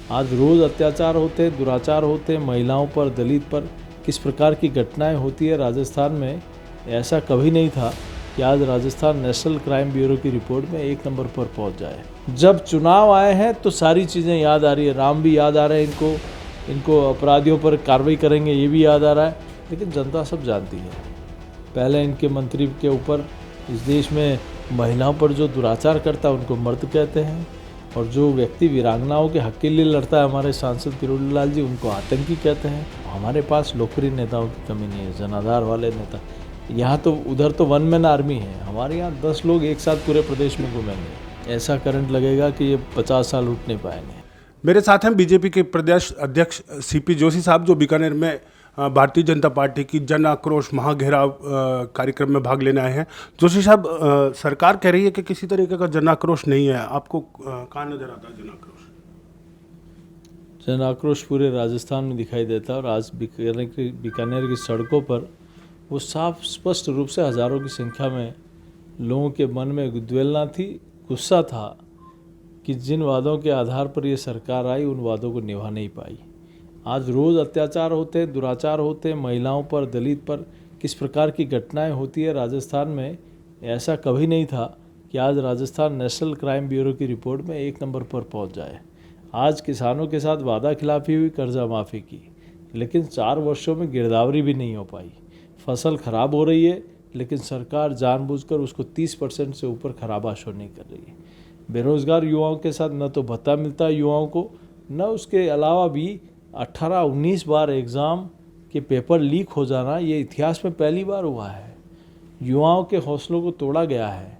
आज रोज़ अत्याचार होते हैं, दुराचार होते हैं, महिलाओं पर, दलित पर किस प्रकार की घटनाएं होती है राजस्थान में, ऐसा कभी नहीं था कि आज राजस्थान नेशनल क्राइम ब्यूरो की रिपोर्ट में 1 नंबर पर पहुंच जाए। जब चुनाव आए हैं तो सारी चीज़ें याद आ रही है, राम भी याद आ रहे हैं इनको अपराधियों पर कार्रवाई करेंगे ये भी याद आ रहा है, लेकिन जनता सब जानती है। पहले इनके मंत्री के ऊपर इस देश में महिलाओं पर जो दुराचार करता है उनको मर्द कहते हैं, और जो व्यक्ति वीरांगनाओं के हक के लिए लड़ता है हमारे सांसद किरोड़ीलाल जी, उनको आतंकी कहते हैं। हमारे पास लोकप्रिय नेताओं की कमी नहीं है, जनाधार वाले नेता। यहाँ तो उधर तो वन मैन आर्मी है, हमारे यहाँ 10 लोग एक साथ पूरे प्रदेश में घूमेंगे। ऐसा करंट लगेगा कि ये 50 साल उठ नहीं पाएंगे। मेरे साथ हैं बीजेपी के प्रदेश अध्यक्ष सीपी जोशी साहब, जो बीकानेर में भारतीय जनता पार्टी की जन आक्रोश महाघेराव कार्यक्रम में भाग लेने आए हैं। जोशी साहब, सरकार कह रही है कि किसी तरीके का जन आक्रोश नहीं है, आपको कहाँ नजर आता है जन आक्रोश? जन आक्रोश पूरे राजस्थान में दिखाई देता है, और आज बीकानेर की सड़कों पर वो साफ स्पष्ट रूप से हज़ारों की संख्या में लोगों के मन में उद्वेलना थी, गुस्सा था कि जिन वादों के आधार पर ये सरकार आई उन वादों को निभा नहीं पाई। आज रोज़ अत्याचार होते हैं, दुराचार होते हैं, महिलाओं पर, दलित पर किस प्रकार की घटनाएं होती है राजस्थान में, ऐसा कभी नहीं था कि आज राजस्थान नेशनल क्राइम ब्यूरो की रिपोर्ट में 1 नंबर पर पहुंच जाए। आज किसानों के साथ वादा खिलाफी हुई, कर्जा माफ़ी की, लेकिन 4 वर्षों में गिरदावरी भी नहीं हो पाई। फसल खराब हो रही है, लेकिन सरकार जानबूझकर उसको 30% से ऊपर खराबा शो नहीं कर रही है। बेरोज़गार युवाओं के साथ न तो भत्ता मिलता है युवाओं को, न उसके अलावा भी 18-19 बार एग्ज़ाम के पेपर लीक हो जाना ये इतिहास में पहली बार हुआ है। युवाओं के हौसलों को तोड़ा गया है,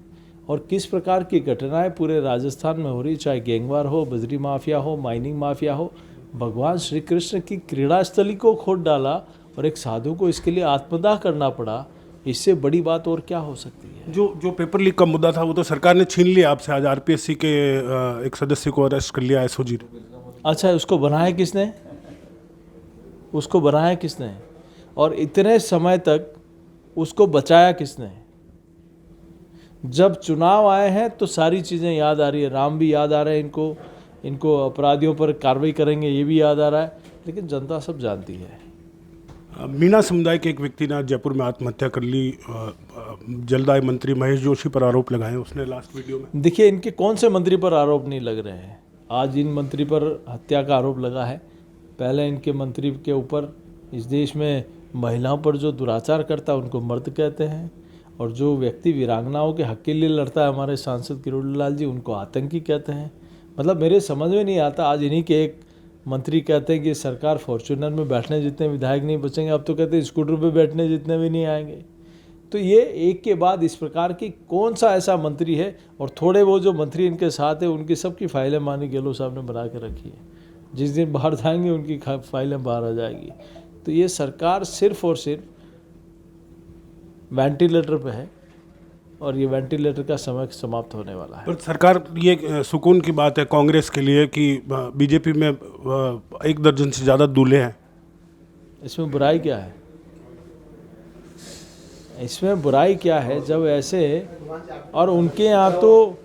और किस प्रकार की घटनाएं पूरे राजस्थान में हो रही, चाहे गैंगवार हो, बजरी माफिया हो, माइनिंग माफिया हो। भगवान श्री कृष्ण की क्रीड़ा स्थली को खोद डाला और एक साधु को इसके लिए आत्मदाह करना पड़ा। इससे बड़ी बात और क्या हो सकती है? जो पेपर लीक का मुद्दा था वो तो सरकार ने छीन लिया आपसे। आज आरपीएससी के एक सदस्य को अरेस्ट कर लिया एसओजी ने। अच्छा, उसको बनाया किसने? उसको बनाया किसने? और इतने समय तक उसको बचाया किसने? जब चुनाव आए हैं तो सारी चीज़ें याद आ रही है, राम भी याद आ रहे हैं इनको अपराधियों पर कार्रवाई करेंगे ये भी याद आ रहा है, लेकिन जनता सब जानती है। मीणा समुदाय के एक व्यक्ति ने जयपुर में आत्महत्या कर ली। जलदाय मंत्री महेश जोशी पर आरोप लगाए उसने लास्ट वीडियो में। देखिए, इनके कौन से मंत्री पर आरोप नहीं लग रहे हैं? आज इन मंत्री पर हत्या का आरोप लगा है। पहले इनके मंत्री के ऊपर इस देश में महिलाओं पर जो दुराचार करता है उनको मर्द कहते हैं, और जो व्यक्ति वीरांगनाओं के हक के लिए लड़ता है हमारे सांसद किरोड़ीलाल जी, उनको आतंकी कहते हैं। मतलब मेरे समझ में नहीं आता। आज इन्हीं के एक मंत्री कहते हैं कि सरकार फॉर्च्यूनर में बैठने जितने विधायक नहीं बचेंगे, अब तो कहते हैं स्कूटर पे बैठने जितने भी नहीं आएंगे। तो ये एक के बाद इस प्रकार की कौन सा ऐसा मंत्री है? और थोड़े वो जो मंत्री इनके साथ है उनकी सबकी फाइलें मानी गहलोत साहब ने बना के रखी है। जिस दिन बाहर जाएंगे उनकी फाइलें बाहर आ जाएगी। तो ये सरकार सिर्फ और सिर्फ वेंटिलेटर पे है, और ये वेंटिलेटर का समय समाप्त होने वाला है। पर सरकार, ये सुकून की बात है कांग्रेस के लिए कि बीजेपी में 1 दर्जन से ज़्यादा दूल्हे हैं। इसमें बुराई क्या है? इसमें बुराई क्या है जब ऐसे, और उनके यहाँ तो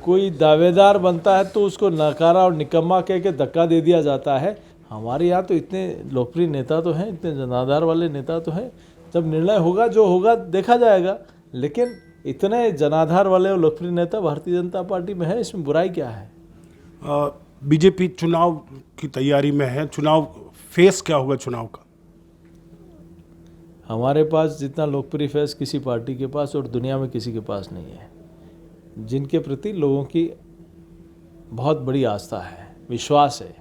कोई दावेदार बनता है तो उसको नकारा और निकम्मा कह के धक्का दे दिया जाता है। हमारे यहाँ तो इतने लोकप्रिय नेता तो हैं, इतने जनाधार वाले नेता तो हैं। जब निर्णय होगा, जो होगा देखा जाएगा, लेकिन इतने जनाधार वाले और लोकप्रिय नेता भारतीय जनता पार्टी में है, इसमें बुराई क्या है? बीजेपी चुनाव की तैयारी में है। चुनाव फेस क्या होगा चुनाव का? हमारे पास जितना लोकप्रिय फेस किसी पार्टी के पास और दुनिया में किसी के पास नहीं है, जिनके प्रति लोगों की बहुत बड़ी आस्था है, विश्वास है,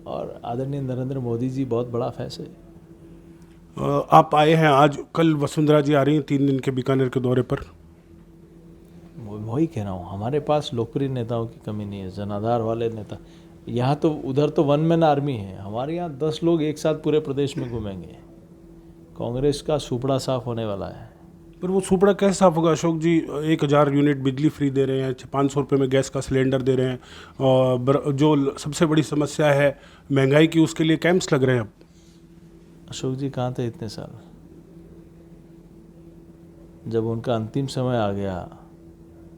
और आदरणीय नरेंद्र मोदी जी बहुत बड़ा फेस है। आप आए हैं आज, कल वसुंधरा जी आ रही हैं 3 दिन के बीकानेर के दौरे पर। वही कह रहा हूँ, हमारे पास लोकप्रिय नेताओं की कमी नहीं है, जनाधार वाले नेता। यहाँ तो उधर तो वन मैन आर्मी है, हमारे यहाँ 10 लोग एक साथ पूरे प्रदेश में घूमेंगे। कांग्रेस का सुपड़ा साफ होने वाला है। पर वो सुपड़ा कैसे साफ होगा अशोक जी? 1000 यूनिट बिजली फ्री दे रहे हैं, 500 रुपये में गैस का सिलेंडर दे रहे हैं, और जो सबसे बड़ी समस्या है महंगाई की, उसके लिए कैंप्स लग रहे हैं अब। अशोक जी कहाँ थे इतने साल? जब उनका अंतिम समय आ गया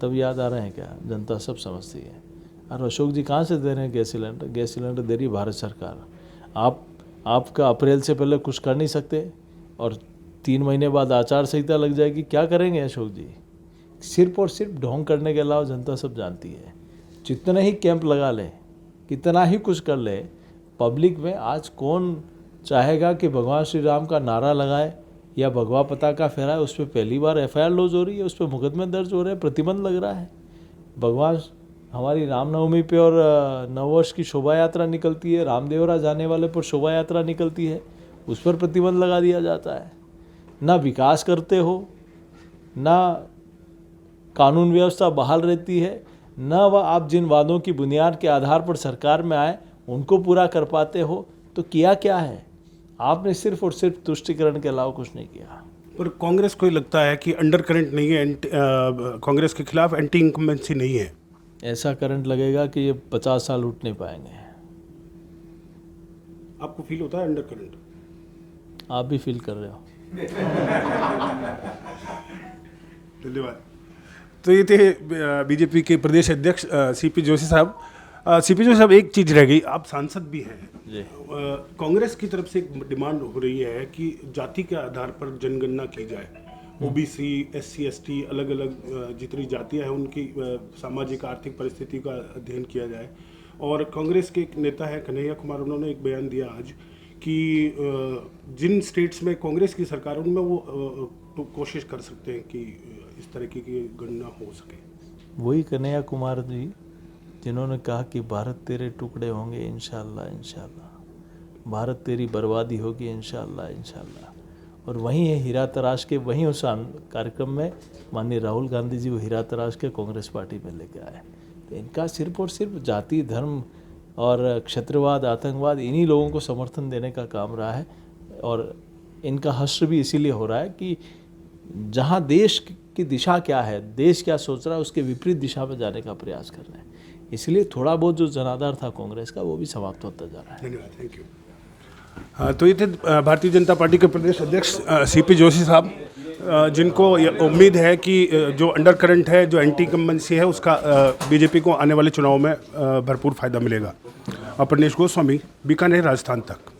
तब याद आ रहे हैं क्या? जनता सब समझती है। और अशोक जी कहाँ से दे रहे हैं गैस सिलेंडर? गैस सिलेंडर दे रही है भारत सरकार। आपका अप्रैल से पहले कुछ कर नहीं सकते और 3 महीने बाद आचार संहिता लग जाएगी, क्या करेंगे अशोक जी? सिर्फ और सिर्फ ढोंग करने के अलावा जनता सब जानती है। जितना ही कैंप लगा ले, कितना ही कुछ कर ले, पब्लिक में आज कौन चाहेगा कि भगवान श्री राम का नारा लगाए या भगवा पताका फहराए? उस पर पहली बार एफआईआर लॉन्च हो रही है, उस पर मुकदमे दर्ज हो रहे हैं, प्रतिबंध लग रहा है। भगवान हमारी रामनवमी पे और नववर्ष की शोभा यात्रा निकलती है, रामदेवरा जाने वाले पर शोभा यात्रा निकलती है, उस पर प्रतिबंध लगा दिया जाता है। ना विकास करते हो, ना कानून व्यवस्था बहाल रहती है, ना वह आप जिन वादों की बुनियाद के आधार पर सरकार में आए उनको पूरा कर पाते हो। तो किया क्या है आपने? सिर्फ और सिर्फ तुष्टिकरण के अलावा कुछ नहीं किया। पर कांग्रेस को लगता है कि अंडर करंट नहीं है, कांग्रेस के खिलाफ एंटी इनकम्बेंसी नहीं है। ऐसा करंट लगेगा कि ये 50 साल उठ नहीं पाएंगे। आपको फील होता है अंडर करंट? आप भी फील कर रहे हो। धन्यवाद। तो ये थे बीजेपी के प्रदेश अध्यक्ष सीपी जोशी साहब। सीपी जोशी साहब, एक चीज़ रह गई, आप सांसद भी हैं जी। कांग्रेस की तरफ से एक डिमांड हो रही है कि जाति के आधार पर जनगणना की जाए। ओबीसी, एससी, एसटी, अलग अलग जितनी जातियां हैं उनकी सामाजिक आर्थिक परिस्थिति का अध्ययन किया जाए। और कांग्रेस के एक नेता है कन्हैया कुमार, उन्होंने एक बयान दिया आज कि जिन स्टेट्स में कांग्रेस की सरकार है उनमें वो तो कोशिश कर सकते हैं कि इस तरीके की गणना हो सके। वही कन्हैया कुमार जी जिन्होंने कहा कि भारत तेरे टुकड़े होंगे इंशाल्लाह इंशाल्लाह, भारत तेरी बर्बादी होगी इंशाल्लाह इंशाल्लाह। और वहीं है हीरा तराश के, वहीं उस कार्यक्रम में माननीय राहुल गांधी जी वो हीरा तराश के कांग्रेस पार्टी में लेके आए। तो इनका सिर्फ और सिर्फ जाति, धर्म और क्षेत्रवाद, आतंकवाद, इन्हीं लोगों को समर्थन देने का काम रहा है। और इनका हश्र भी इसीलिए हो रहा है कि जहाँ देश की दिशा क्या है, देश क्या सोच रहा है, उसके विपरीत दिशा में जाने का प्रयास कर रहे हैं। इसलिए थोड़ा बहुत जो जनाधार था कांग्रेस का वो भी समाप्त होता जा रहा है। धन्यवाद, थैंक यू। हाँ, तो ये थे भारतीय जनता पार्टी के प्रदेश अध्यक्ष सीपी जोशी साहब, जिनको उम्मीद है कि जो अंडर करंट है, जो एंटी इनकम्बेंसी है, उसका बीजेपी को आने वाले चुनाव में भरपूर फायदा मिलेगा। प्रनेश गोस्वामी, बीकानेर, राजस्थान तक।